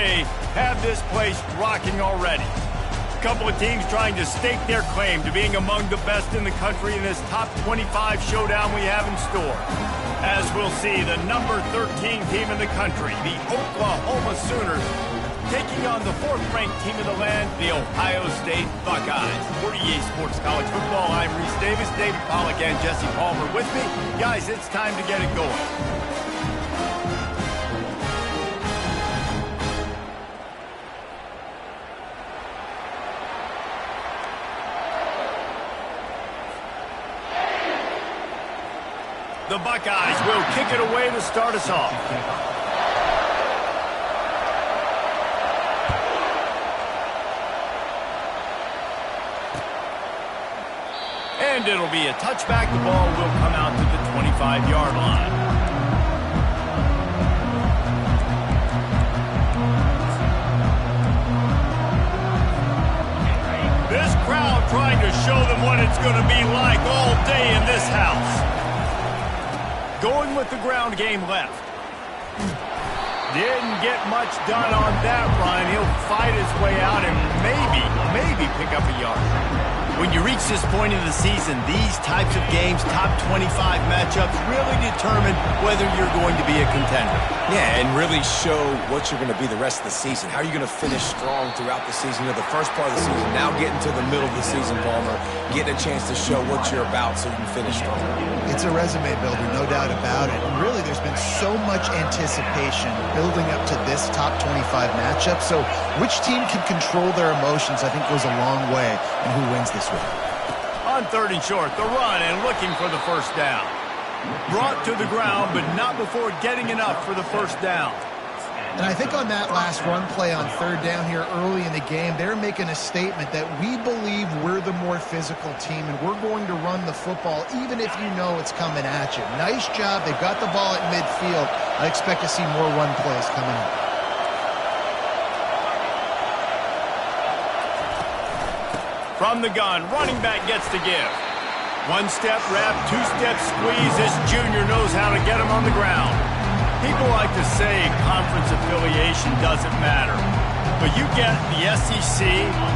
may have this place rocking already. A couple of teams trying to stake their claim to being among the best in the country in this top 25 showdown we have in store. As we'll see, the number 13 team in the country, the Oklahoma Sooners, taking on the fourth-ranked team in the land, the Ohio State Buckeyes. For EA Sports College Football, I'm Reese Davis, David Pollack, and Jesse Palmer with me. Guys, it's time to get it going. The Buckeyes will kick it away to start us off. And it'll be a touchback. The ball will come out to the 25-yard line. This crowd trying to show them what it's going to be like all day in this house. Going with the ground game left. Didn't get much done on that run. He'll fight his way out and maybe pick up a yard. When you reach this point in the season, these types of games, top 25 matchups, really determine whether you're going to be a contender. Yeah, and really show what you're going to be the rest of the season. How are you going to finish strong throughout the season? You know, the first part of the season, now getting to the middle of the season, Palmer, getting a chance to show what you're about so you can finish strong. It's a resume builder, no doubt about it. And really, there's been so much anticipation building up to this top 25 matchup. So which team can control their emotions, I think, goes a long way in who wins this one. On 3rd and short, the run and looking for the first down. Brought to the ground, but not before getting enough for the first down. And I think on that last run play on 3rd down here early in the game, they're making a statement that we believe we're the more physical team and we're going to run the football even if you know it's coming at you. Nice job. They've got the ball at midfield. I expect to see more run plays coming up. From the gun, running back gets to give. One-step wrap, two-step squeeze. This junior knows how to get him on the ground. People like to say conference affiliation doesn't matter. But you get the SEC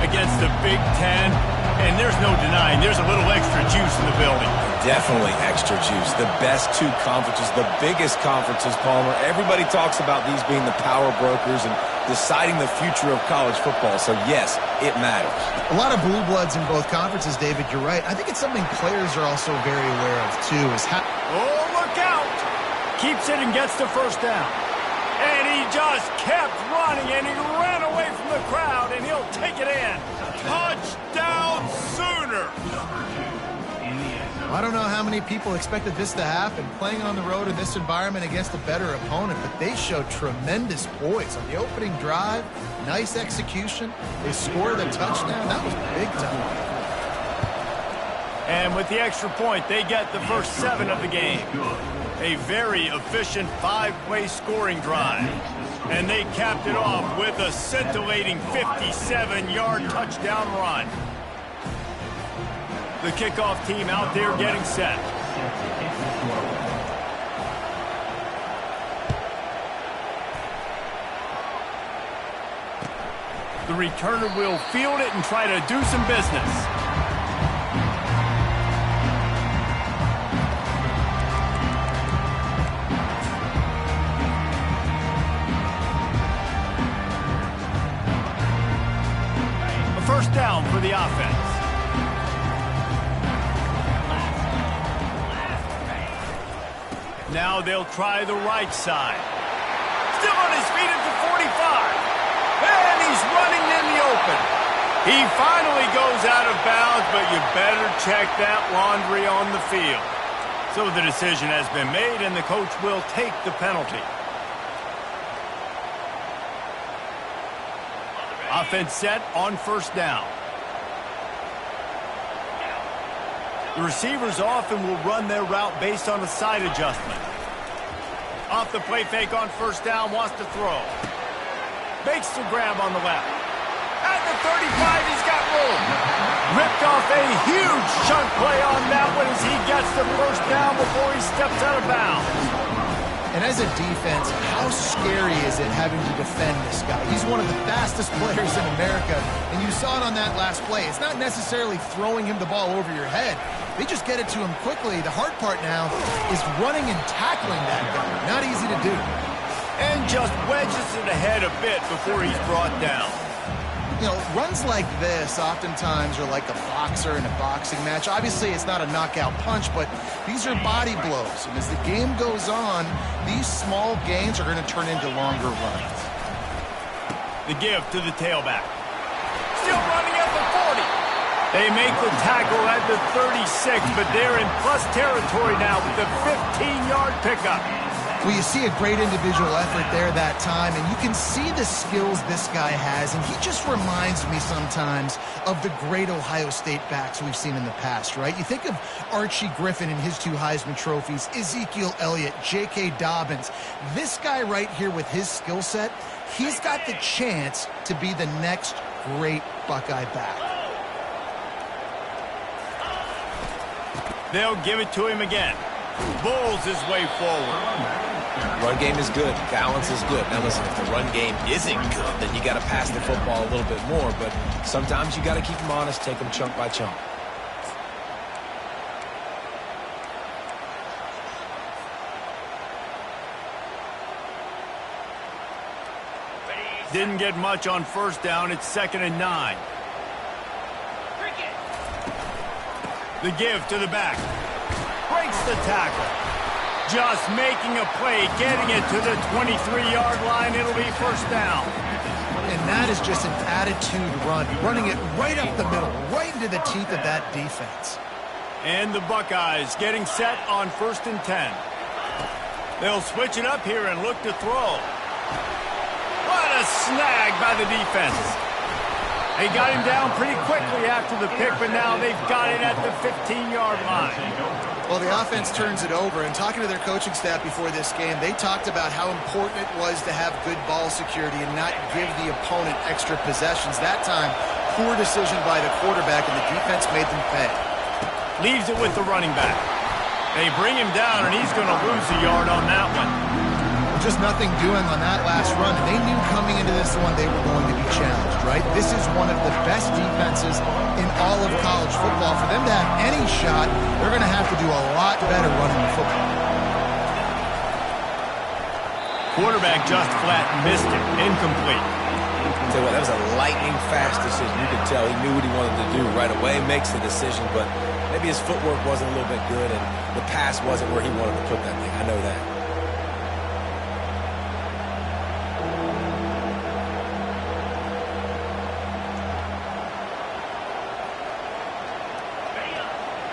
against the Big Ten, and there's no denying there's a little extra juice in the building. Definitely extra juice. The best two conferences, the biggest conferences, Palmer. Everybody talks about these being the power brokers and deciding the future of college football. So, yes, it matters. A lot of blue bloods in both conferences, David. You're right. I think it's something players are also very aware of, too. Oh, look out! Keeps it and gets the first down. And he just kept running, and he ran away from the crowd, and he'll take it in. Touchdown, Sooner! I don't know how many people expected this to happen, playing on the road in this environment against a better opponent, but they showed tremendous poise on the opening drive. Nice execution. They scored a touchdown. That was big time. And with the extra point, they get the first 7 of the game. A very efficient 5-play scoring drive. And they capped it off with a scintillating 57-yard touchdown run. The kickoff team out there getting set. The returner will field it and try to do some business. A first down for the offense. Now they'll try the right side. Still on his feet at the 45. And he's running in the open. He finally goes out of bounds, but you better check that laundry on the field. So the decision has been made, and the coach will take the penalty. Offense set on first down. The receivers often will run their route based on a side adjustment. Off the play fake on first down, wants to throw. Makes the grab on the left. At the 35, he's got room. Ripped off a huge chunk play on that one as he gets the first down before he steps out of bounds. And as a defense, how scary is it having to defend this guy? He's one of the fastest players in America, and you saw it on that last play. It's not necessarily throwing him the ball over your head. They just get it to him quickly. The hard part now is running and tackling that guy. Not easy to do. And just wedges it ahead a bit before he's brought down. You know, runs like this oftentimes are like a boxer in a boxing match. Obviously, it's not a knockout punch, but these are body blows. And as the game goes on, these small gains are going to turn into longer runs. The give to the tailback. Still running at the 40. They make the tackle at the 36, but they're in plus territory now with the 15-yard pickup. Well, you see a great individual effort there that time, and you can see the skills this guy has, and he just reminds me sometimes of the great Ohio State backs we've seen in the past, right? You think of Archie Griffin and his 2 Heisman trophies, Ezekiel Elliott, J.K. Dobbins. This guy right here with his skill set, he's got the chance to be the next great Buckeye back. They'll give it to him again. Bulls his way forward. Run game is good. Balance is good. Now listen, if the run game isn't good, then you got to pass the football a little bit more. But sometimes you got to keep them honest, take them chunk by chunk. Didn't get much on first down. It's 2nd and 9. The give to the back. Breaks the tackle. Just making a play, getting it to the 23-yard line. It'll be first down. And that is just an attitude run, running it right up the middle, right into the teeth of that defense. And the Buckeyes getting set on 1st and 10. They'll switch it up here and look to throw. What a snag by the defense. They got him down pretty quickly after the pick, but now they've got it at the 15-yard line. Well, the offense turns it over, and talking to their coaching staff before this game, they talked about how important it was to have good ball security and not give the opponent extra possessions. That time, poor decision by the quarterback, and the defense made them pay. Leaves it with the running back. They bring him down, and he's going to lose a yard on that one. Just nothing doing on that last run. They knew coming into this one they were going to be challenged, right? This is one of the best defenses in all of college football. For them to have any shot, they're going to have to do a lot better running the football. Quarterback just flat missed it. Incomplete. Tell you what, that was a lightning-fast decision. You could tell he knew what he wanted to do right away, makes the decision, but maybe his footwork wasn't a little bit good, and the pass wasn't where he wanted to put that thing. I know that.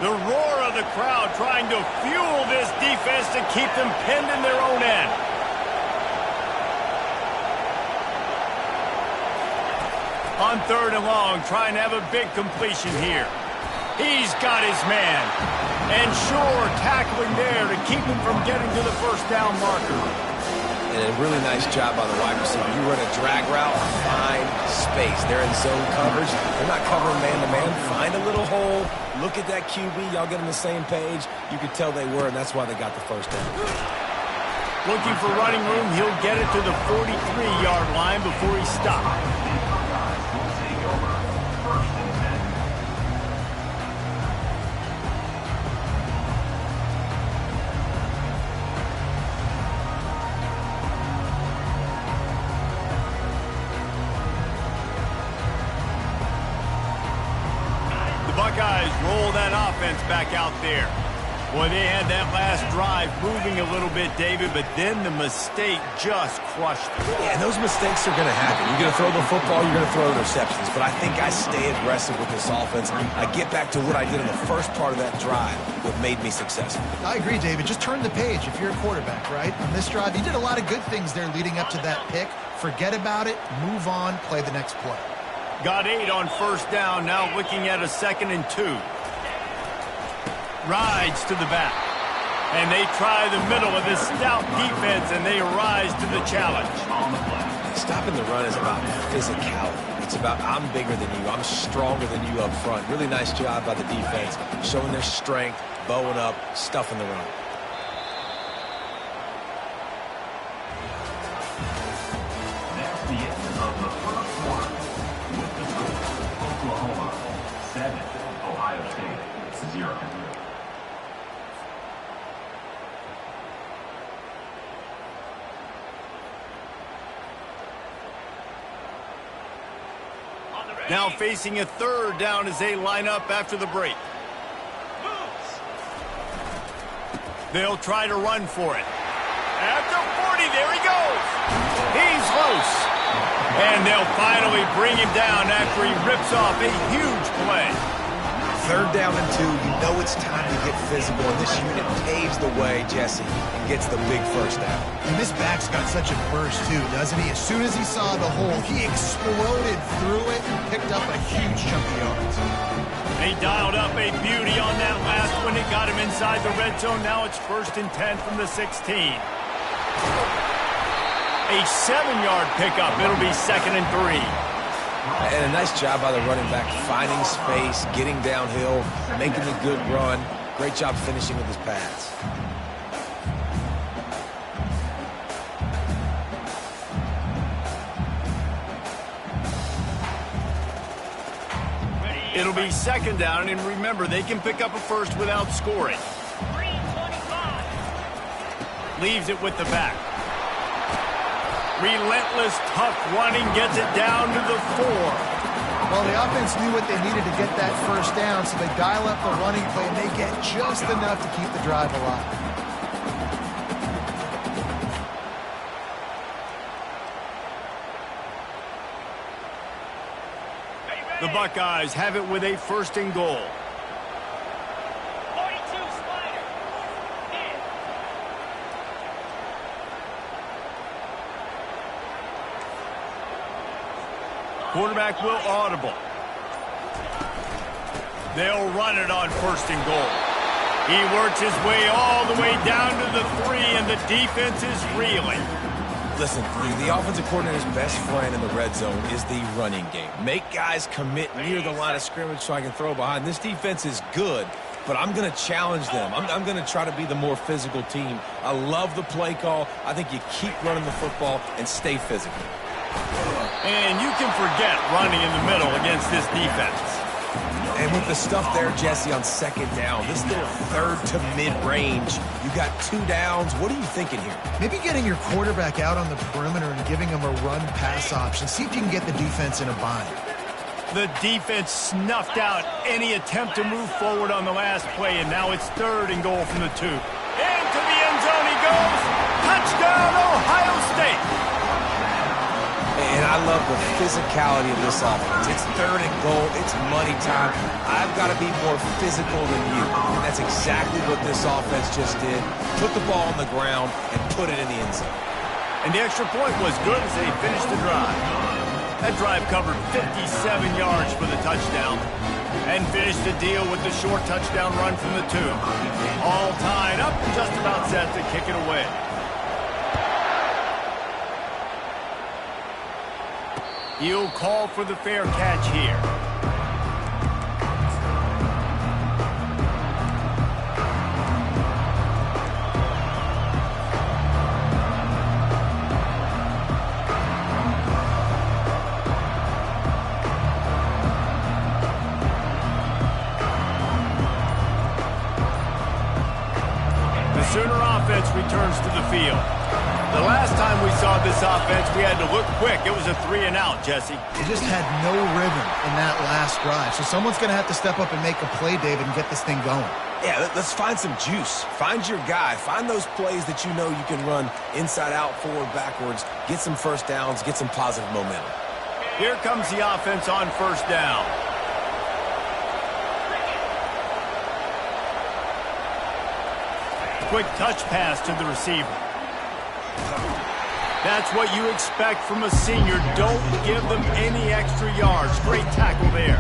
The roar of the crowd trying to fuel this defense to keep them pinned in their own end. On 3rd and long, trying to have a big completion here. He's got his man. And sure, tackling there to keep him from getting to the first down marker. And a really nice job by the wide receiver. You run a drag route, find space. They're in zone coverage. They're not covering man-to-man. Find a little hole. Look at that QB. Y'all get on the same page. You could tell they were, and that's why they got the first down. Looking for running room. He'll get it to the 43-yard line before he stops. Buckeyes roll that offense back out there. Boy, they had that last drive moving a little bit, David, but then the mistake just crushed them. Yeah, those mistakes are going to happen. You're going to throw the football, you're going to throw interceptions. But I think I stay aggressive with this offense. I get back to what I did in the first part of that drive, what made me successful. I agree, David. Just turn the page if you're a quarterback, right? On this drive, you did a lot of good things there leading up to that pick. Forget about it, move on, play the next play. Got 8 on first down, now looking at a 2nd and 2. Rides to the back. And they try the middle of this stout defense, and they rise to the challenge. Stopping the run is about physicality. It's about I'm bigger than you, I'm stronger than you up front. Really nice job by the defense, showing their strength, bowing up, stuffing the run. The first quarter, with the score, Oklahoma 7, Ohio State 0. Now facing a third down as they line up after the break. They'll try to run for it. At the 40, there he goes. He's loose. And they'll finally bring him down after he rips off a huge play. Third down and 2, you know it's time to get physical, and this unit paves the way, Jesse, and gets the big first down. And this back's got such a burst, too, doesn't he? As soon as he saw the hole, he exploded through it and picked up a huge chunk of yards. They dialed up a beauty on that last one. It got him inside the red zone. Now it's 1st and 10 from the 16. A 7-yard pickup. It'll be 2nd and 3. And a nice job by the running back, finding space, getting downhill, making a good run. Great job finishing with his pass. It'll be 2nd down, and remember, they can pick up a first without scoring. Leaves it with the back. Relentless, tough running, gets it down to the 4. Well, the offense knew what they needed to get that first down, so they dial up the running play, and they get just enough to keep the drive alive. The Buckeyes have it with a 1st and goal. Quarterback will audible. They'll run it on 1st and goal. He works his way all the way down to the 3, and the defense is reeling. Listen, the offensive coordinator's best friend in the red zone is the running game. Make guys commit near the line of scrimmage so I can throw behind. This defense is good, but I'm going to challenge them. I'm going to try to be the more physical team. I love the play call. I think you keep running the football and stay physical. And you can forget running in the middle against this defense. And with the stuff there, Jesse, on 2nd down, this little 3rd to mid-range, you got 2 downs. What are you thinking here? Maybe getting your quarterback out on the perimeter and giving him a run-pass option. See if you can get the defense in a bind. The defense snuffed out any attempt to move forward on the last play, and now it's 3rd and goal from the 2. Into the end zone he goes. Touchdown, Ohio State. And I love the physicality of this offense. It's 3rd and goal. It's money time. I've got to be more physical than you. And that's exactly what this offense just did. Put the ball on the ground and put it in the end zone. And the extra point was good as they finished the drive. That drive covered 57 yards for the touchdown and finished the deal with the short touchdown run from the 2. All tied up and just about set to kick it away. He'll call for the fair catch here. The Sooner offense returns to the field. The last time we saw this offense, we had to look quick. It was a 3-and-out, Jesse. They just had no rhythm in that last drive. So someone's going to have to step up and make a play, David, and get this thing going. Yeah, let's find some juice. Find your guy. Find those plays that you know you can run inside out, forward, backwards. Get some first downs. Get some positive momentum. Here comes the offense on 1st down. Quick touch pass to the receiver. That's what you expect from a senior. Don't give them any extra yards. Great tackle there.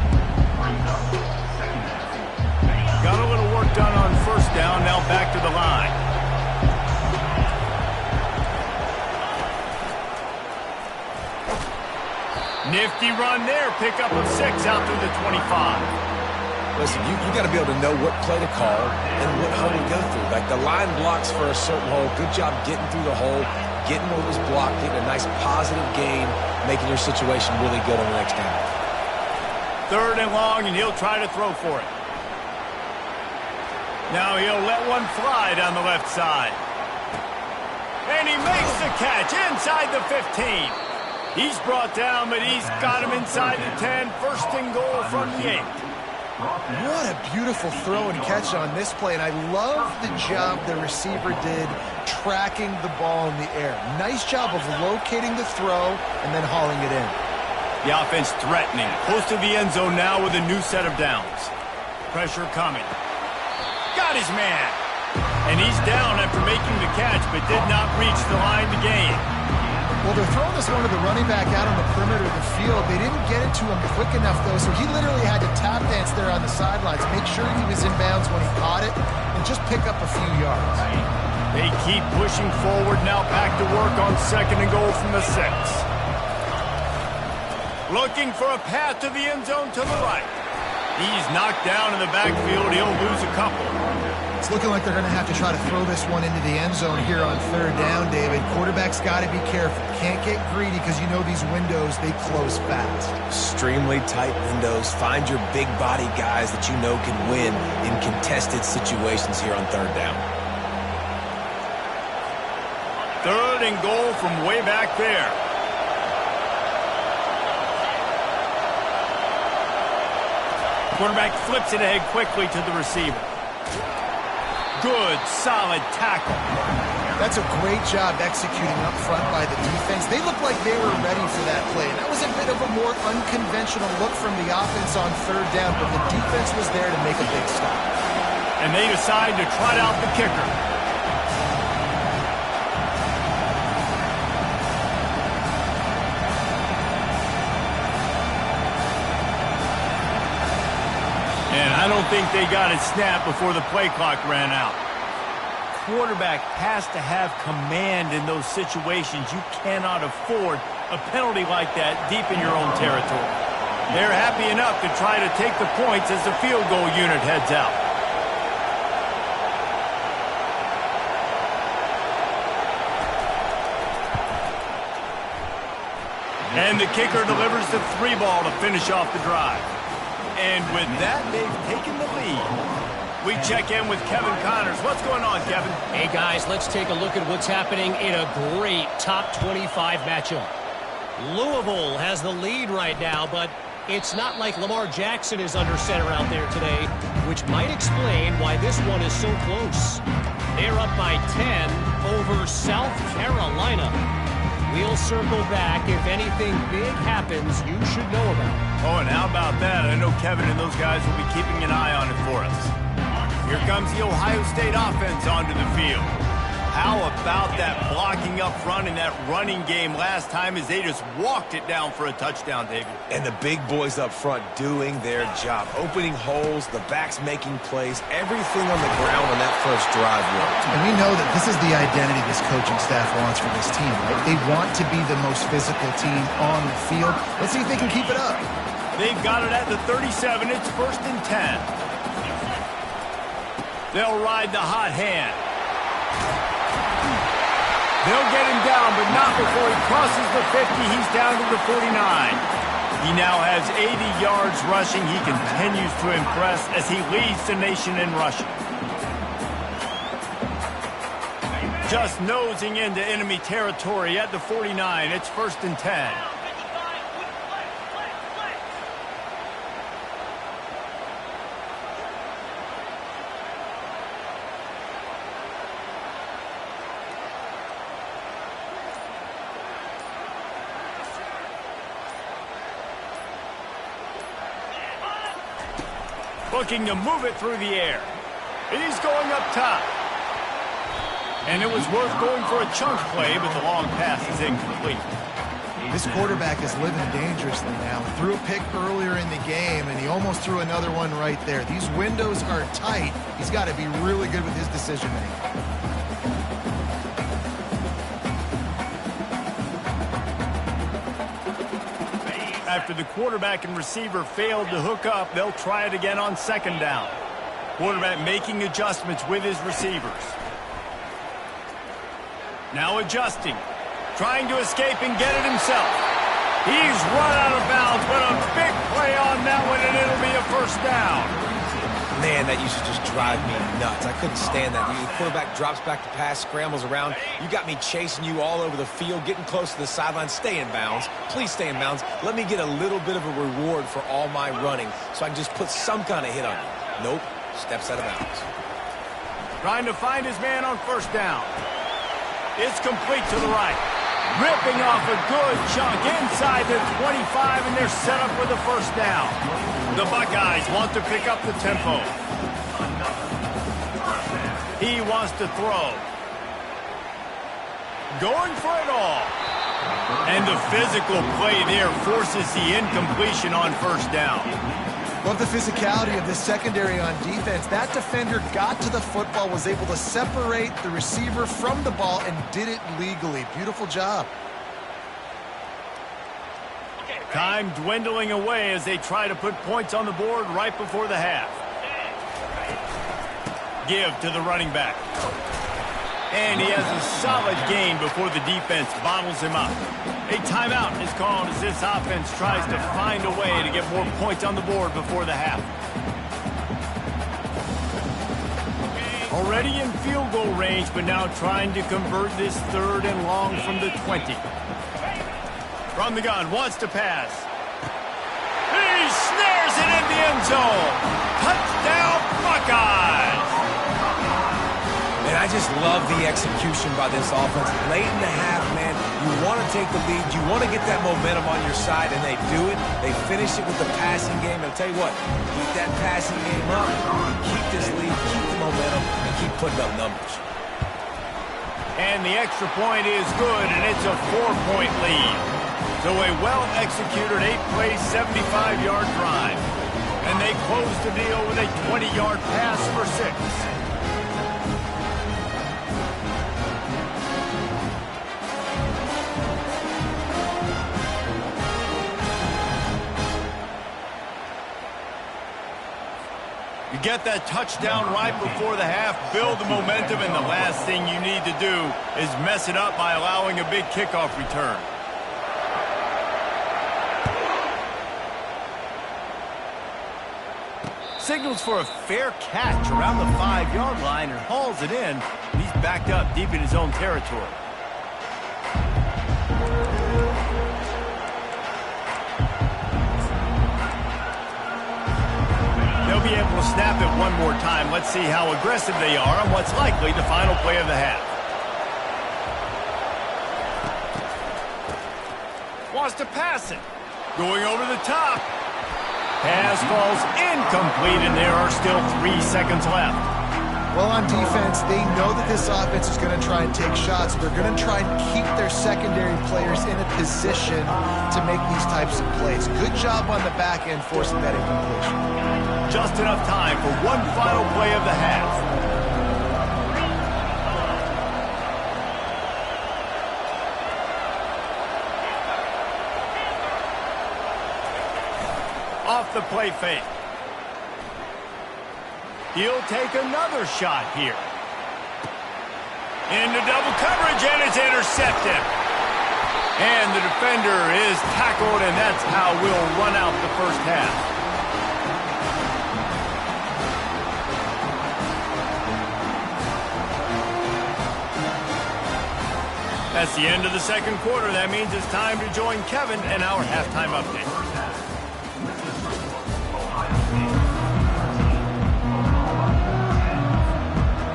Got a little work done on 1st down. Now back to the line. Nifty run there. Pickup of 6 out through the 25. Listen, you got to be able to know what play to call and what hole to go through. Like the line blocks for a certain hole. Good job getting through the hole, getting what was blocked, getting a nice positive gain, making your situation really good on the next down. 3rd and long, and he'll try to throw for it. Now he'll let one fly down the left side. And he makes the catch inside the 15. He's brought down, but he's got him inside the 10. 1st and goal from the 8. What a beautiful throw and catch on this play, and I love the job the receiver did tracking the ball in the air. Nice job of locating the throw and then hauling it in. The offense threatening, close to the end zone now with a new set of downs. Pressure coming. Got his man. And he's down after making the catch, but did not reach the line to gain. Well, they're throwing this one to the running back out on the perimeter of the field. They didn't get it to him quick enough, though, so he literally had to tap dance there on the sidelines, make sure he was in bounds when he caught it, and just pick up a few yards. They keep pushing forward, now back to work on 2nd and goal from the 6. Looking for a path to the end zone to the right. He's knocked down in the backfield. He'll lose a couple. It's looking like they're going to have to try to throw this one into the end zone here on 3rd down, David. Quarterback's got to be careful. Can't get greedy because you know these windows, they close fast. Extremely tight windows. Find your big body guys that you know can win in contested situations here on 3rd down. 3rd and goal from way back there. Quarterback flips it ahead quickly to the receiver. Good, solid tackle. That's a great job executing up front by the defense. They looked like they were ready for that play. And that was a bit of a more unconventional look from the offense on 3rd down, but the defense was there to make a big stop. And they decide to trot out the kicker. And I don't think they got it snapped before the play clock ran out. Quarterback has to have command in those situations. You cannot afford a penalty like that deep in your own territory. They're happy enough to try to take the points as the field goal unit heads out. And the kicker delivers the 3 ball to finish off the drive. And with that, they've taken the lead. We check in with Kevin Connors. What's going on, Kevin? Hey, guys, let's take a look at what's happening in a great top 25 matchup. Louisville has the lead right now, but it's not like Lamar Jackson is under center out there today, which might explain why this one is so close. They're up by 10 over South Carolina. We'll circle back. If anything big happens, you should know about it. Oh, and how about that? I know Kevin and those guys will be keeping an eye on it for us. Here comes the Ohio State offense onto the field. How about that blocking up front and that running game last time as they just walked it down for a touchdown, David? And the big boys up front doing their job. Opening holes, the backs making plays, everything on the ground on that first drive worked. And we know that this is the identity this coaching staff wants for this team, right? They want to be the most physical team on the field. Let's see if they can keep it up. They've got it at the 37. It's 1st and 10. They'll ride the hot hand. They'll get him down, but not before he crosses the 50. He's down to the 49. He now has 80 yards rushing. He continues to impress as he leads the nation in rushing. Just nosing into enemy territory at the 49. It's 1st and 10. Looking to move it through the air. He's going up top. And it was worth going for a chunk play, but the long pass is incomplete. This quarterback is living dangerously now. He threw a pick earlier in the game, and he almost threw another one right there. These windows are tight. He's got to be really good with his decision-making. After the quarterback and receiver failed to hook up, they'll try it again on 2nd down. Quarterback making adjustments with his receivers. Now adjusting. trying to escape and get it himself. He's run out of bounds, but a big play on that one, and it'll be a first down. Man, that used to just drive me nuts. I couldn't stand that. The quarterback drops back to pass, scrambles around. You got me chasing you all over the field, getting close to the sideline. Stay in bounds. Please stay in bounds. Let me get a little bit of a reward for all my running so I can just put some kind of hit on you. Nope. Steps out of bounds. Trying to find his man on first down. It's complete to the right. Ripping off a good chunk inside the 25, and they're set up with a first down. The Buckeyes want to pick up the tempo. He wants to throw. Going for it all. And the physical play there forces the incompletion on first down. Love the physicality of this secondary on defense. That defender got to the football, was able to separate the receiver from the ball, and did it legally. Beautiful job. Time dwindling away as they try to put points on the board right before the half. Give to the running back. And he has a solid gain before the defense bottles him up. A timeout is called as this offense tries to find a way to get more points on the board before the half. Already in field goal range, but now trying to convert this 3rd and long from the 20. From the gun, wants to pass. He snares it in the end zone. Touchdown, Buckeyes! And I just love the execution by this offense. Late in the half, man, you want to take the lead. You want to get that momentum on your side, and they do it. They finish it with the passing game. And I'll tell you what, keep that passing game up. Keep this lead, keep the momentum, and keep putting up numbers. And the extra point is good, and it's a 4-point lead. So a well-executed 8-play, 75-yard drive. And they close the deal with a 20-yard pass for 6. You get that touchdown right before the half, build the momentum, and the last thing you need to do is mess it up by allowing a big kickoff return. Signals for a fair catch around the 5-yard line and hauls it in. He's backed up deep in his own territory. They'll be able to snap it one more time. Let's see how aggressive they are on what's likely the final play of the half. Wants to pass it. Going over the top. Pass falls incomplete, and there are still 3 seconds left. Well, on defense, they know that this offense is going to try and take shots. They're going to try and keep their secondary players in a position to make these types of plays. Good job on the back end forcing that incompletion. Just enough time for one final play of the half. Off the play fake. He'll take another shot here. Into double coverage, and it's intercepted. And the defender is tackled, and that's how we'll run out the first half. That's the end of the second quarter. That means it's time to join Kevin and our halftime update.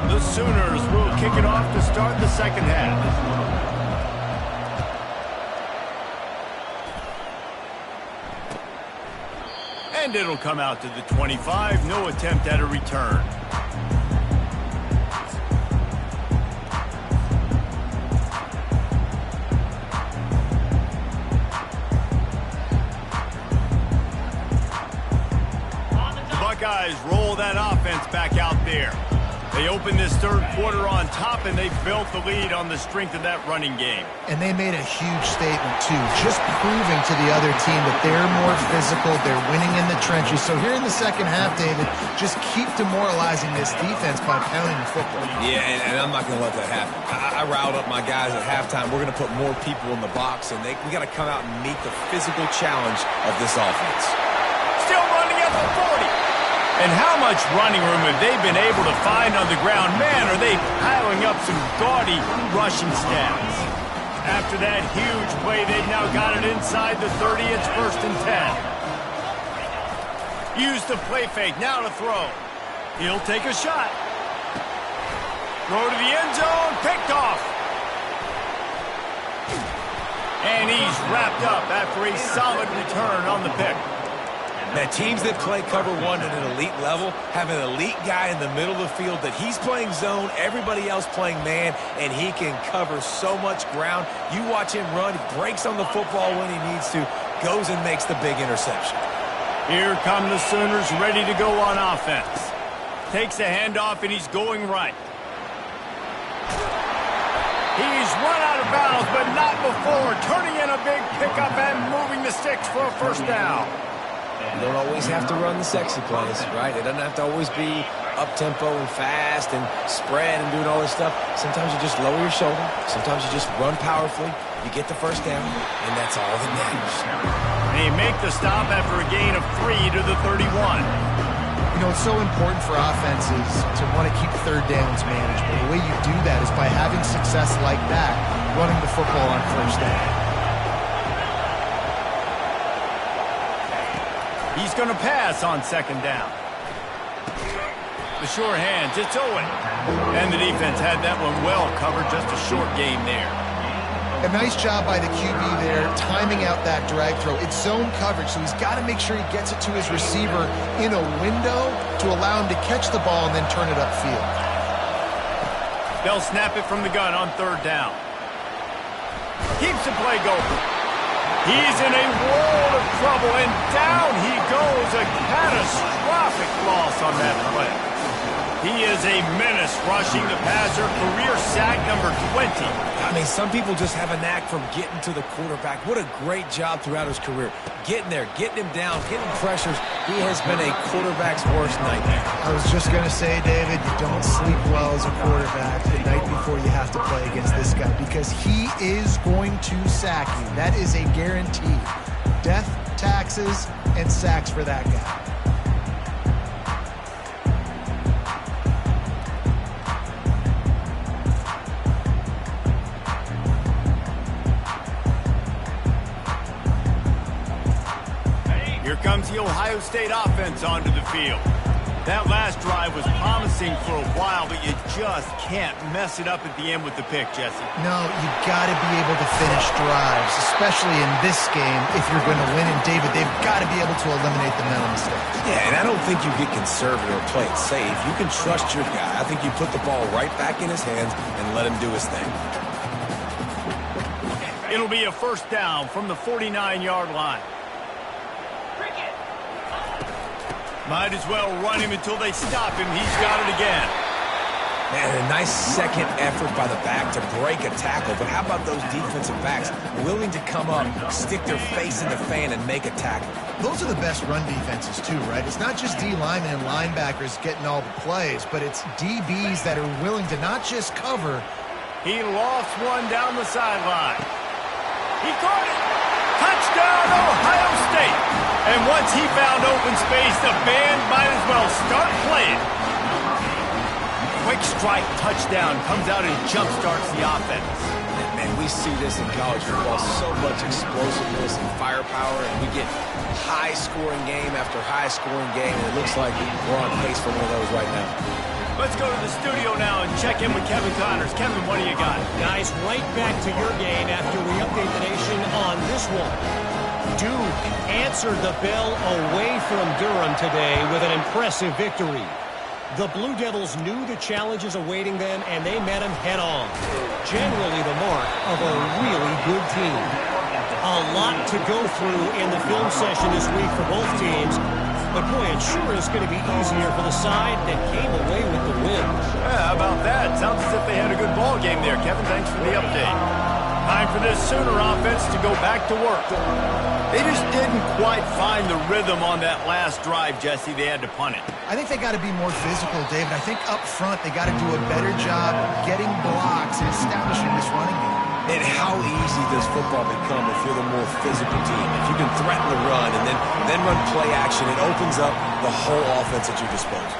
The Sooners will kick it off to start the second half. And it'll come out to the 25. No attempt at a return. The Buckeyes roll that offense back out there. They opened this third quarter on top, and they built the lead on the strength of that running game. And they made a huge statement, too, just proving to the other team that they're more physical, they're winning in the trenches. So here in the second half, David, just keep demoralizing this defense by pounding the football. Yeah, and I'm not going to let that happen. I riled up my guys at halftime. We're going to put more people in the box, and we got to come out and meet the physical challenge of this offense. Still running at the 40. And how much running room have they been able to find on the ground? Man, are they piling up some gaudy rushing stats. After that huge play, they've now got it inside the 30. It's 1st and 10. Use the play fake. Now to throw. He'll take a shot. Throw to the end zone. Picked off. And he's wrapped up after a solid return on the pick. Now, teams that play cover one at an elite level have an elite guy in the middle of the field that he's playing zone, everybody else playing man, and he can cover so much ground. You watch him run, he breaks on the football when he needs to, goes and makes the big interception. Here come the Sooners ready to go on offense. Takes a handoff, and he's going right. He's run out of bounds, but not before. Turning in a big pickup and moving the sticks for a first down. You don't always have to run the sexy plays, right? It doesn't have to always be up-tempo and fast and spread and doing all this stuff. Sometimes you just lower your shoulder. Sometimes you just run powerfully. You get the first down, and that's all that matters. They make the stop after a gain of 3 to the 31. You know, it's so important for offenses to want to keep third downs manageable. The way you do that is by having success like that, running the football on first down. He's going to pass on 2nd down. The sure hands, it's Owen. And the defense had that one well covered, just a short game there. A nice job by the QB there, timing out that drag throw. It's zone coverage, so he's got to make sure he gets it to his receiver in a window to allow him to catch the ball and then turn it upfield. They'll snap it from the gun on 3rd down. Keeps the play going. He's in a world of trouble, and down he goes. A catastrophic loss on that play. He is a menace rushing the passer. Career sack number 20. I mean, some people just have a knack from getting to the quarterback. What a great job throughout his career. Getting there, getting him down, getting pressures. He has been a quarterback's worst nightmare. I was just going to say, David, you don't sleep well as a quarterback the night before you have to play against this guy because he is going to sack you. That is a guarantee. Death, taxes, and sacks for that guy. Here comes the Ohio State offense onto the field. That last drive was promising for a while, but you just can't mess it up at the end with the pick, Jesse. No, you got to be able to finish drives, especially in this game if you're going to win. And, David, they've got to be able to eliminate the mental mistakes. Yeah, and I don't think you get conservative or play it safe. You can trust your guy. I think you put the ball right back in his hands and let him do his thing. It'll be a first down from the 49-yard line. Might as well run him until they stop him. He's got it again. Man, a nice second effort by the back to break a tackle. But how about those defensive backs willing to come up, stick their face in the fan, and make a tackle? Those are the best run defenses, too, right? It's not just D linemen and linebackers getting all the plays, but it's DBs that are willing to not just cover. He lost one down the sideline. He caught it. Touchdown, Ohio State. And once he found open space, the band might as well start playing. Quick strike touchdown comes out and jumpstarts the offense. Man, we see this in college football, so much explosiveness and firepower, and we get high-scoring game after high-scoring game, and it looks like we're on pace for one of those right now. Let's go to the studio now and check in with Kevin Connors. Kevin, what do you got? Guys, right back to your game after we update the nation on this one. Duke answered the bell away from Durham today with an impressive victory. The Blue Devils knew the challenges awaiting them, and they met them head-on. Generally the mark of a really good team. A lot to go through in the film session this week for both teams. But, boy, it sure is going to be easier for the side that came away with the win. Yeah, how about that? Sounds as if they had a good ball game there. Kevin, thanks for the update. Time for this Sooner offense to go back to work. They just didn't quite find the rhythm on that last drive, Jesse. They had to punt it. I think they got to be more physical, David. I think up front they got to do a better job getting blocks and establishing this running game. And how easy does football become if you're the more physical team? If you can threaten the run and then run play action, it opens up the whole offense at your disposal.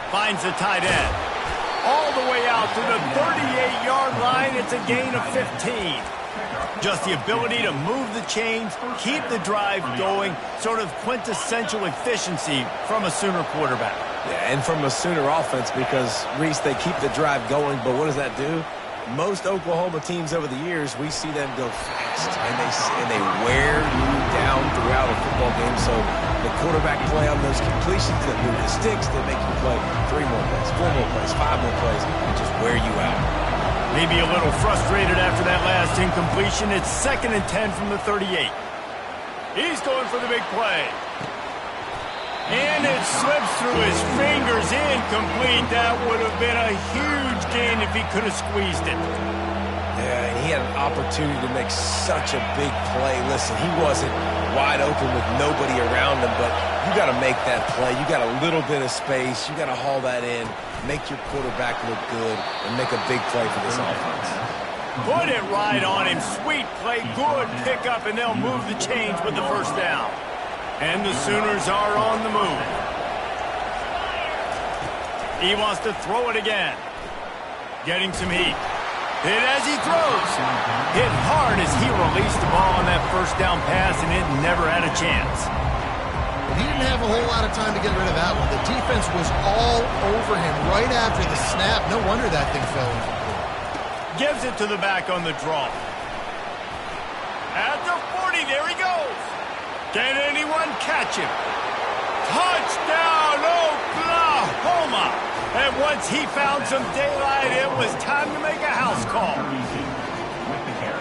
Finds the tight end. All the way out to the 38-yard line. It's a gain of 15. Just the ability to move the chains, keep the drive going, sort of quintessential efficiency from a Sooner quarterback. Yeah, and from a Sooner offense because, Reese, they keep the drive going, but what does that do? Most Oklahoma teams over the years, we see them go fast, and they wear you down throughout a football game. So the quarterback play on those completions that move the sticks, that make you play 3 more plays, 4 more plays, 5 more plays, and just wear you out. Maybe a little frustrated after that last incompletion. It's 2nd and 10 from the 38. He's going for the big play. And it slips through his fingers, incomplete. That would have been a huge gain if he could have squeezed it. Yeah, and he had an opportunity to make such a big play. Listen, he wasn't wide open with nobody around him, but you got to make that play. You got a little bit of space. You got to haul that in, make your quarterback look good, and make a big play for this offense. Put it right on him. Sweet play, good pickup, and they'll move the chains with the first down. And the Sooners are on the move. He wants to throw it again. Getting some heat. Hit as he throws. Hit hard as he released the ball on that first down pass, and it never had a chance. He didn't have a whole lot of time to get rid of that one. The defense was all over him right after the snap. No wonder that thing fell incomplete. Gives it to the back on the draw. At the 40, there he goes. Can anyone catch him? Touchdown, Oklahoma! And once he found some daylight, it was time to make a house call.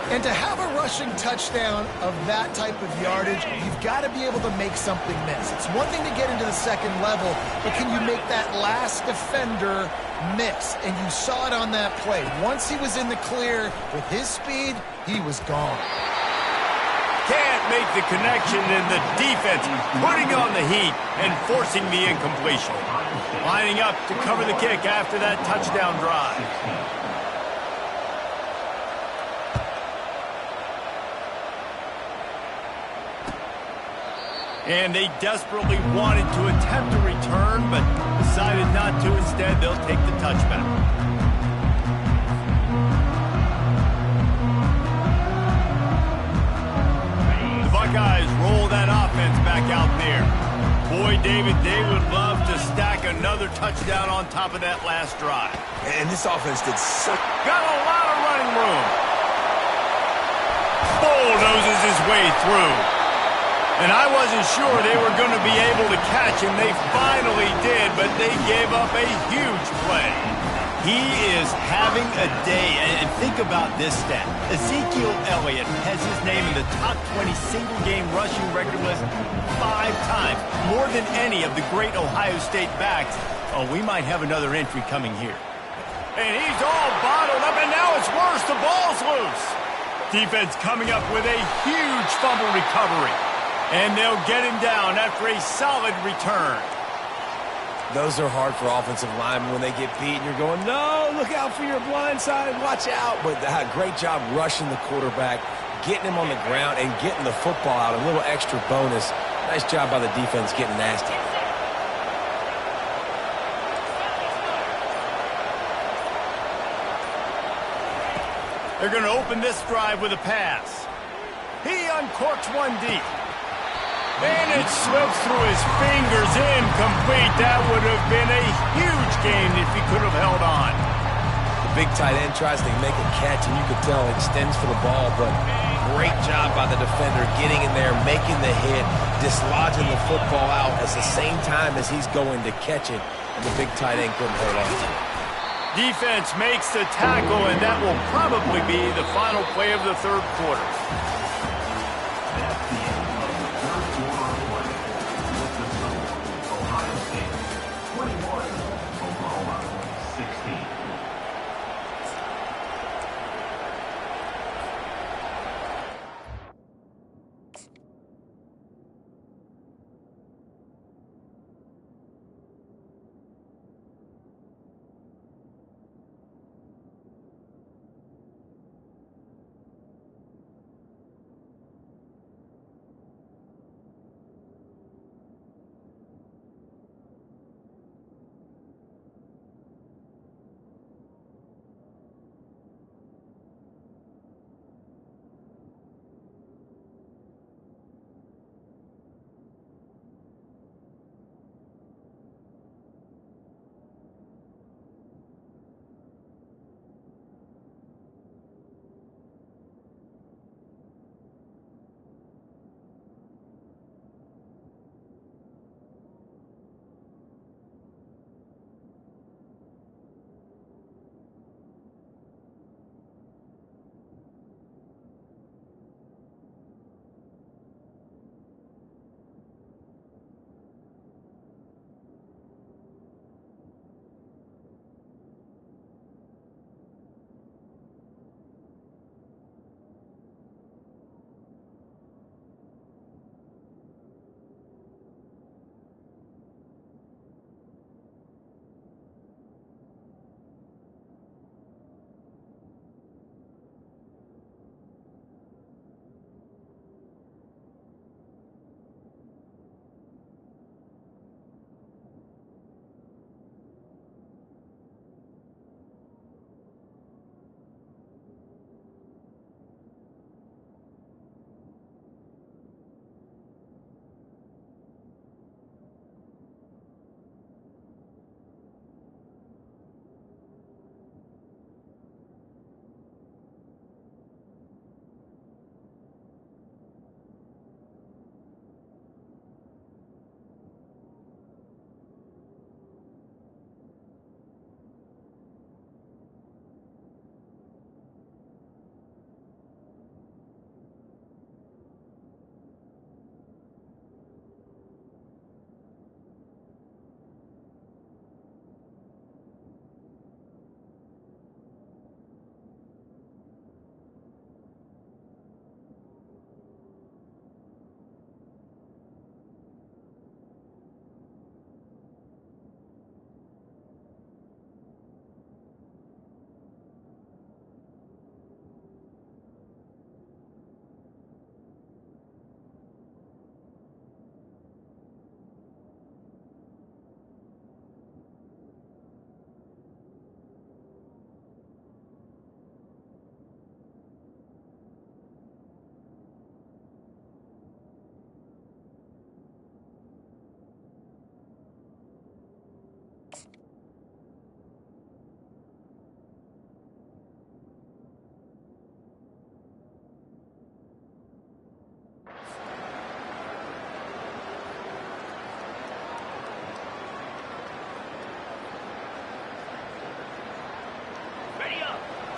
And to have a rushing touchdown of that type of yardage, you've got to be able to make something miss. It's one thing to get into the second level, but can you make that last defender miss? And you saw it on that play. Once he was in the clear with his speed, he was gone. Can't make the connection, and the defense putting on the heat and forcing the incompletion. Lining up to cover the kick after that touchdown drive. And they desperately wanted to attempt a return, but decided not to. Instead, they'll take the touchback. Buckeyes roll that offense back out there. Boy, David, they would love to stack another touchdown on top of that last drive. And this offense did so... Got a lot of running room. Bulldozes his way through. And I wasn't sure they were going to be able to catch him. They finally did, but they gave up a huge play. He is having a day, and think about this stat. Ezekiel Elliott has his name in the top 20 single-game rushing record list 5 times, more than any of the great Ohio State backs. Oh, we might have another entry coming here. And he's all bottled up, and now it's worse. The ball's loose. Defense coming up with a huge fumble recovery, and they'll get him down after a solid return. Those are hard for offensive linemen when they get beat and you're going, no, look out for your blind side, watch out. But great job rushing the quarterback, getting him on the ground, and getting the football out. A little extra bonus. Nice job by the defense getting nasty. They're going to open this drive with a pass. He uncorks one deep. And it slips through his fingers, incomplete. That would have been a huge gain if he could have held on. The big tight end tries to make a catch, and you could tell it extends for the ball, but great job by the defender getting in there, making the hit, dislodging the football out at the same time as he's going to catch it, and the big tight end couldn't hold on. Defense makes the tackle, and that will probably be the final play of the third quarter. That's the end of the third quarter of play. With the score, Ohio State 21, Oklahoma 16.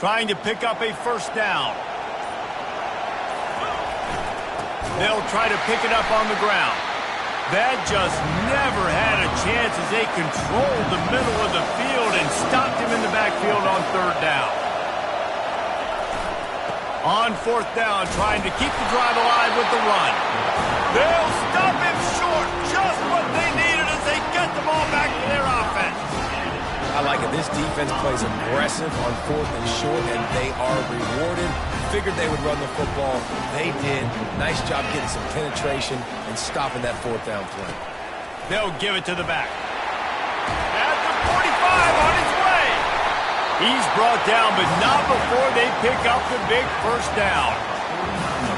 Trying to pick up a first down. They'll try to pick it up on the ground. That just never had a chance as they controlled the middle of the field and stopped him in the backfield on third down. On fourth down, trying to keep the drive alive with the run. They'll stop him short. Just what they needed as they get the ball back to their offense. I like it. This defense plays aggressive on fourth and short, and they are rewarded. Figured they would run the football. They did. Nice job getting some penetration and stopping that fourth down play. They'll give it to the back. At the 45 on his way. He's brought down, but not before they pick up the big first down.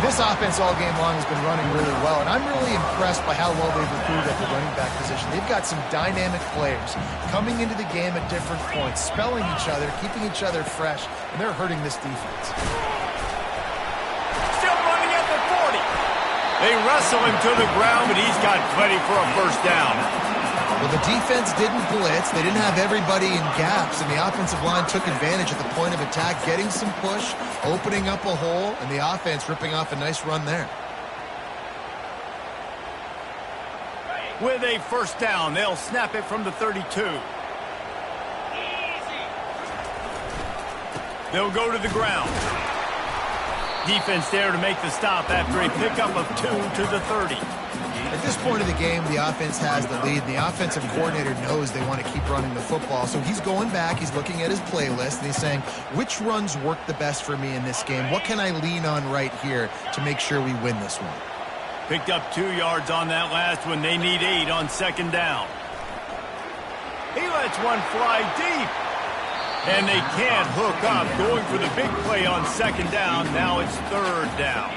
This offense all game long has been running really well, and I'm really impressed by how well they've recruited at the running back position. They've got some dynamic players coming into the game at different points, spelling each other, keeping each other fresh, and they're hurting this defense. Still running at the 40. They wrestle him to the ground, but he's got plenty for a first down. Well, the defense didn't blitz. They didn't have everybody in gaps, and the offensive line took advantage at the point of attack, getting some push, opening up a hole, and the offense ripping off a nice run there. With a first down, they'll snap it from the 32. They'll go to the ground. Defense there to make the stop after a pickup of 2 to the 30. At this point of the game, the offense has the lead, and the offensive coordinator knows they want to keep running the football. So he's going back, he's looking at his playlist, and he's saying, which runs work the best for me in this game? What can I lean on right here to make sure we win this one? Picked up 2 yards on that last one. They need 8 on second down. He lets one fly deep. And they can't hook up. Going for the big play on second down. Now it's third down.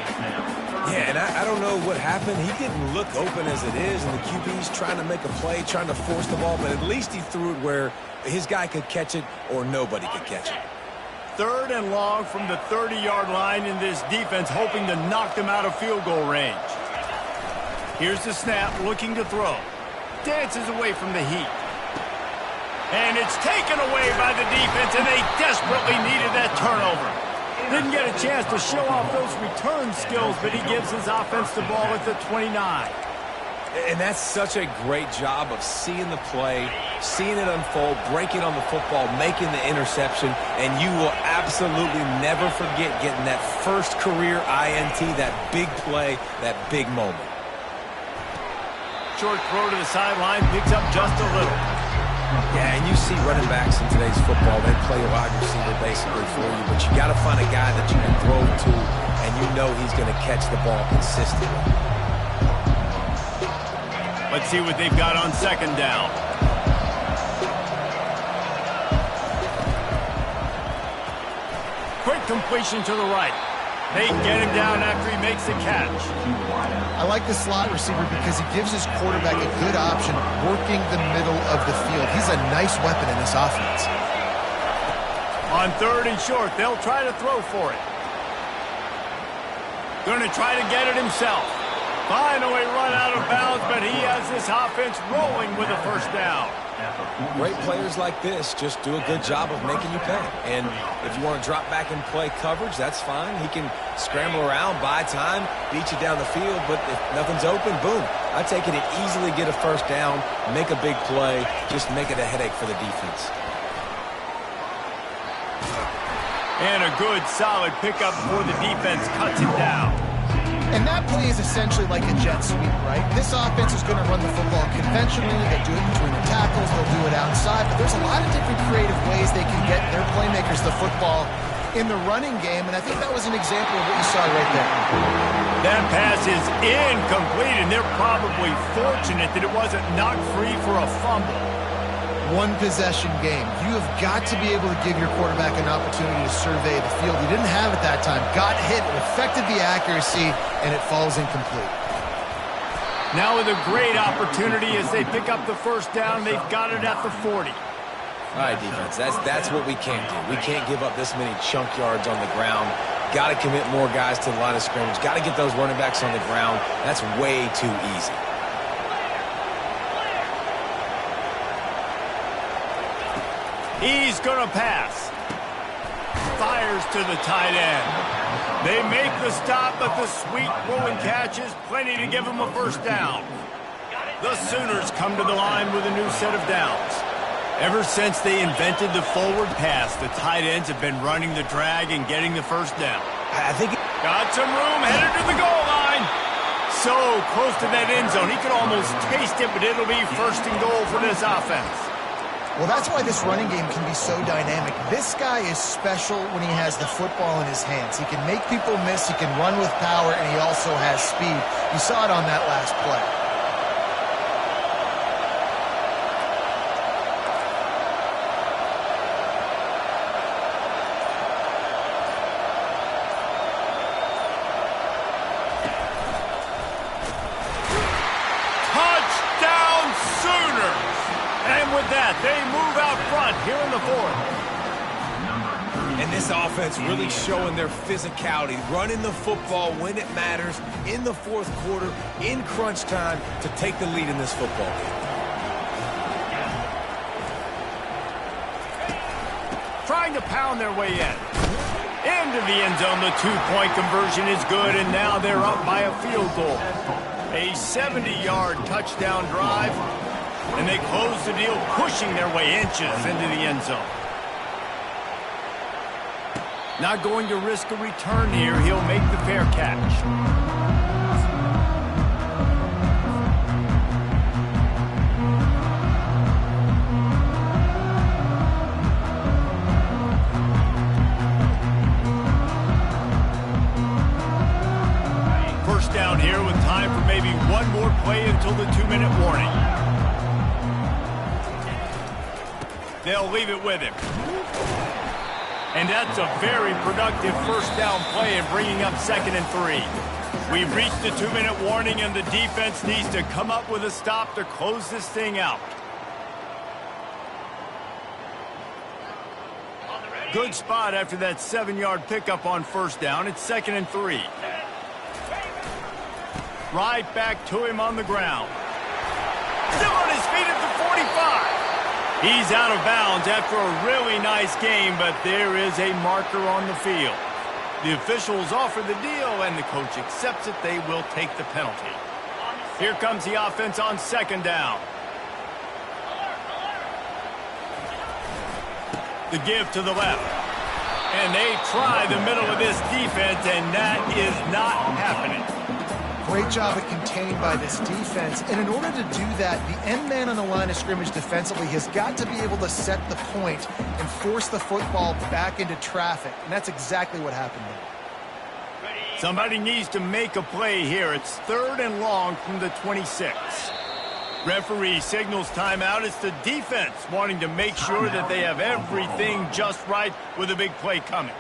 Yeah, and I don't know what happened. He didn't look open as it is, and the QB's trying to make a play, trying to force the ball, but at least he threw it where his guy could catch it or nobody could catch it. Third and long from the 30-yard line in this defense, hoping to knock them out of field goal range. Here's the snap, looking to throw. Dances away from the heat. And it's taken away by the defense, and they desperately needed that turnover. Didn't get a chance to show off those return skills, but he gives his offense the ball at the 29. And that's such a great job of seeing the play, seeing it unfold, breaking on the football, making the interception, and you will absolutely never forget getting that first career INT, that big play, that big moment. Short throw to the sideline, picks up just a little. Yeah, and you see running backs in today's football, they play a wide receiver basically for you, but you got to find a guy that you can throw to, and you know he's going to catch the ball consistently. Let's see what they've got on second down. Quick completion to the right. They get him down after he makes the catch. I like the slot receiver because he gives his quarterback a good option working the middle of the field. He's a nice weapon in this offense. On third and short, they'll try to throw for it. Going to try to get it himself. Finally run out of bounds, but he has this offense rolling with a first down. Great players like this just do a good job of making you pay. And if you want to drop back and play coverage, that's fine. He can scramble around, buy time, beat you down the field, but if nothing's open, boom. I take it to easily get a first down, make a big play, just make it a headache for the defense. And a good, solid pickup before the defense cuts it down. And that play is essentially like a jet sweep, right? This offense is going to run the football conventionally. They do it between the tackles. They'll do it outside. But there's a lot of different creative ways they can get their playmakers the football in the running game. And I think that was an example of what you saw right there. That pass is incomplete, and they're probably fortunate that it wasn't knocked free for a fumble. One-possession game. You have got to be able to give your quarterback an opportunity to survey the field. He didn't have it that time. Got hit, it affected the accuracy, and it falls incomplete. Now with a great opportunity as they pick up the first down, they've got it at the 40. All right, defense, that's what we can't do. We can't give up this many chunk yards on the ground. Got to commit more guys to the line of scrimmage. Got to get those running backs on the ground. That's way too easy. He's going to pass. Fires to the tight end. They make the stop, but the sweet rolling catch is plenty to give him a first down. The Sooners come to the line with a new set of downs. Ever since they invented the forward pass, the tight ends have been running the drag and getting the first down. I think Got some room, headed to the goal line. So close to that end zone, he could almost taste it, but it'll be first and goal for this offense. Well, that's why this running game can be so dynamic. This guy is special when he has the football in his hands. He can make people miss, he can run with power, and he also has speed. You saw it on that last play. They move out front here in the fourth. And this offense really showing their physicality, running the football when it matters, in the fourth quarter, in crunch time, to take the lead in this football game. to pound their way in. Into the end zone, the two-point conversion is good, and now they're up by a field goal. A 70-yard touchdown drive, and they close the deal, pushing their way inches into the end zone. Not going to risk a return here. He'll make the fair catch. Down here with time for maybe one more play until the 2-minute warning. They'll leave it with him. And that's a very productive first down play and bringing up 2nd and 3. We've reached the 2-minute warning, and the defense needs to come up with a stop to close this thing out. Good spot after that 7-yard pickup on first down. It's 2nd and 3. Right back to him on the ground. Still on his feet at the 45. He's out of bounds after a really nice game, but there is a marker on the field. The officials offer the deal, and the coach accepts it. They will take the penalty. Here comes the offense on 2nd down. The give to the left. And they try the middle of this defense, and that is not happening. Great job of contained by this defense. And in order to do that, the end man on the line of scrimmage defensively has got to be able to set the point and force the football back into traffic. And that's exactly what happened there. Somebody needs to make a play here. It's 3rd and long from the 26. Referee signals timeout. It's the defense wanting to make sure that they have everything just right with a big play coming.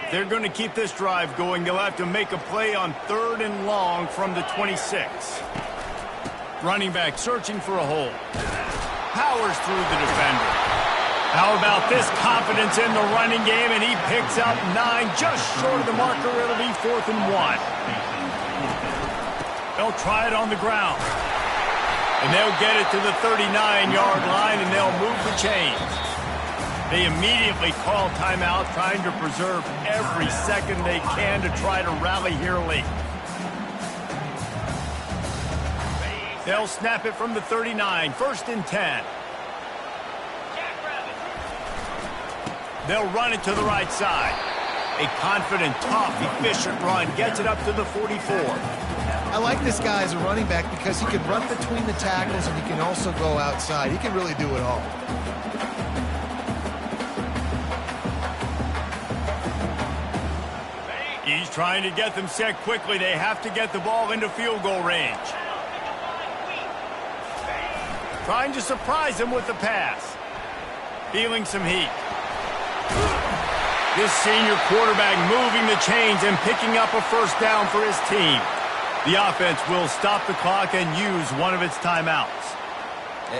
They're going to keep this drive going. They'll have to make a play on 3rd and long from the 26. Running back searching for a hole. Powers through the defender. How about this confidence in the running game? And he picks up 9, just short of the marker. It'll be 4th and 1. They'll try it on the ground. And they'll get it to the 39-yard line, and they'll move the chains. They immediately call timeout, trying to preserve every second they can to try to rally here late. They'll snap it from the 39, 1st and 10. They'll run it to the right side. A confident, tough, efficient run gets it up to the 44. I like this guy as a running back because he can run between the tackles and he can also go outside. He can really do it all. He's trying to get them set quickly. They have to get the ball into field goal range. Trying to surprise him with the pass. Feeling some heat. This senior quarterback moving the chains and picking up a first down for his team. The offense will stop the clock and use one of its timeouts.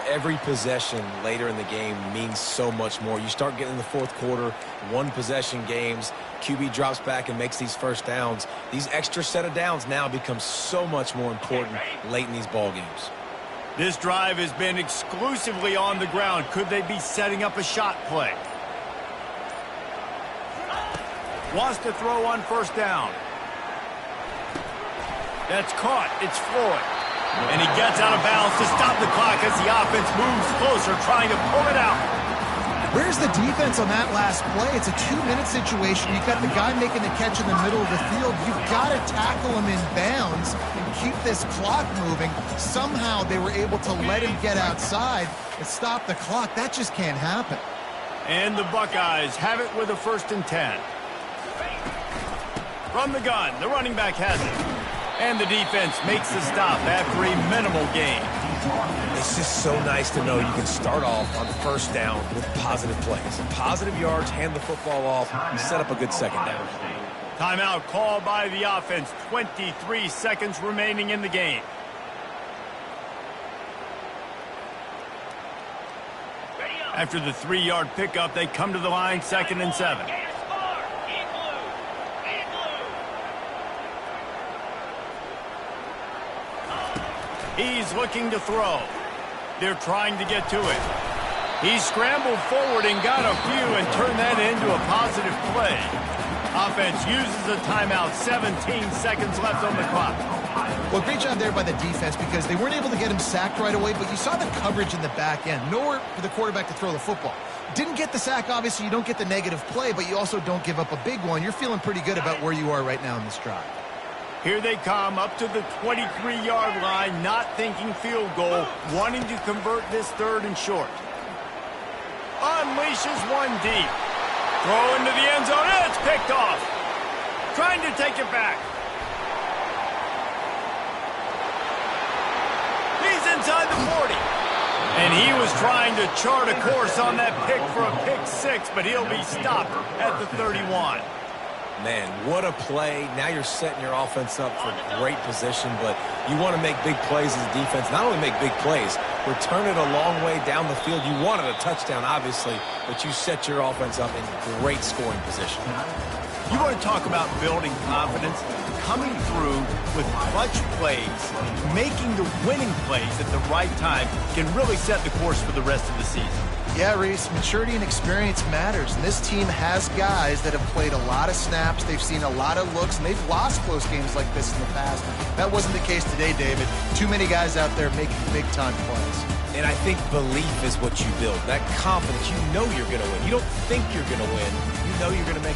Every possession later in the game means so much more. You start getting in the 4th quarter, 1-possession games, QB drops back and makes these first downs. These extra set of downs now become so much more important late in these ball games. This drive has been exclusively on the ground. Could they be setting up a shot play? Wants to throw on first down. That's caught. It's Floyd. And he gets out of bounds to stop the clock as the offense moves closer, trying to pull it out. Where's the defense on that last play? It's a 2-minute situation. You've got the guy making the catch in the middle of the field. You've got to tackle him in bounds and keep this clock moving. Somehow they were able to let him get outside and stop the clock. That just can't happen. And the Buckeyes have it with a 1st and 10. From the gun, the running back has it. And the defense makes the stop after a minimal gain. It's just so nice to know you can start off on first down with positive plays. Positive yards, hand the football off, and set up a good second down. Timeout called by the offense. 23 seconds remaining in the game. After the 3-yard pickup, they come to the line, 2nd and 7. He's looking to throw. They're trying to get to it. He scrambled forward and got a few and turned that into a positive play. Offense uses a timeout, 17 seconds left on the clock. Well, great job there by the defense because they weren't able to get him sacked right away, but you saw the coverage in the back end. Nowhere for the quarterback to throw the football. Didn't get the sack, obviously. You don't get the negative play, but you also don't give up a big one. You're feeling pretty good about where you are right now in this drive. Here they come up to the 23-yard line, not thinking field goal, wanting to convert this 3rd and short. Unleashes one deep. Throw into the end zone. It's picked off. Trying to take it back. He's inside the 40. And he was trying to chart a course on that pick for a pick 6, but he'll be stopped at the 31. Man, what a play. Now you're setting your offense up for great position, but you want to make big plays as a defense. Not only make big plays, return it a long way down the field. You wanted a touchdown, obviously, but you set your offense up in great scoring position. You want to talk about building confidence? Coming through with clutch plays, making the winning plays at the right time can really set the course for the rest of the season. Yeah, Reese, maturity and experience matters, and this team has guys that have played a lot of snaps, they've seen a lot of looks, and they've lost close games like this in the past. That wasn't the case today, David. Too many guys out there making big-time plays. And I think belief is what you build, that confidence. You know you're going to win. You don't think you're going to win. You know you're going to make